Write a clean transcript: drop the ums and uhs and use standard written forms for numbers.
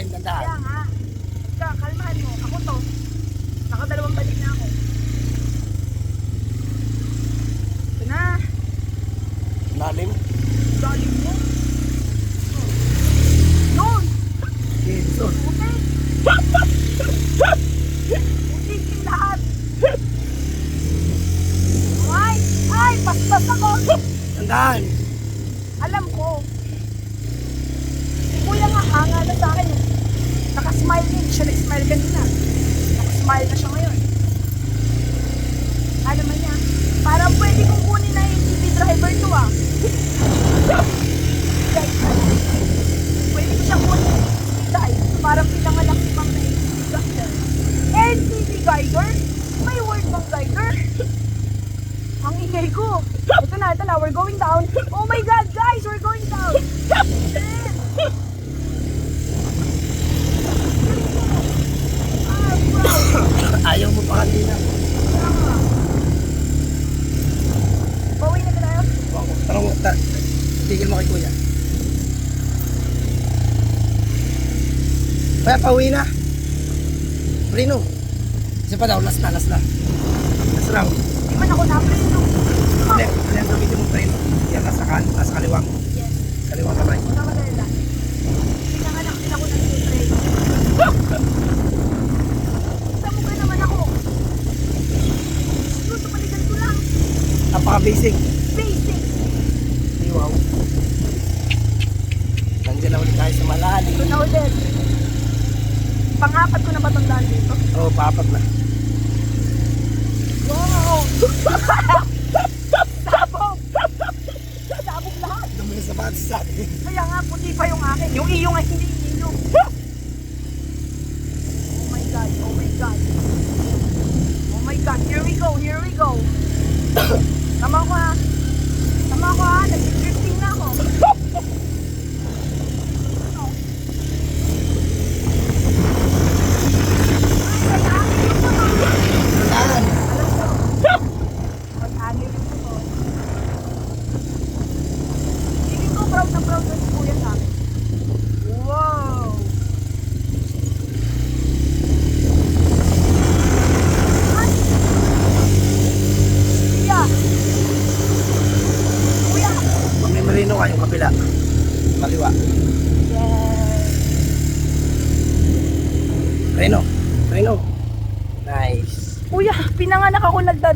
Dandahan, dandahan. Kaya nga. Ika, kalmahan mo. Ako to. Nakadalawang balik na ako. Ito na. Lalim. Lalim mo. Yun. Kinson. Puti. Puti yung lahat. Ay, paspas ako. Dandahan. Alam ko. Si kuya nga, hanga na sa akin. Nakasmile din. Siya na-smile kanina. Nakasmile na siya ngayon. Alam mo niya, parang pwede kong kunin na yung TV driver to ah. Pwede ko siya kunin yung TV driver. Parang pinangalak si Ma'am na TV guider. TV guider? May word bang guider? Ang ingay ko. Ito na, we're going down. Oh my God, guys, we're going down. Ayaw mo pa kanina. Bawi na tayo. Parang tigil mo kay kuya. Kaya pauwi na. Prino. Isa pa daw, last na. Last round. Di man ako na-preno. Left gamitin mo preno. Yan, nasa kaliwang. Yes. Kaliwang kamay. Wala ka dahil lang. Pinanganak din ako ng train. Sa mukha naman ako. Gusto paligan ko lang. Napaka-basic. Basic. Wow. Nandiyan na ulit tayo sa malalim. Ito na ulit. Pang-apat ko na matandaan dito. Oo, paapat na. Wow! Sabog! Sabog lahat. Dami na sapatos sa akin. Kaya nga, puti pa yung akin. Yung iyo nga, hindi iyo. Oh my God, oh my God. Oh my God, here we go, here we go. Tama ko ha. Nag-drifting na ako. Ay, pag-agil yung motor. Dandahan. Alam ko. Pag-agil yung motor. Feeling ko proud na si kuya sa akin. Wow! Ay! Kuya! Kuya! Pag may marino ka, yung kapila. Kaliwa. Yes! Preno. Nice. Kuya, pinanganak ako nagdad.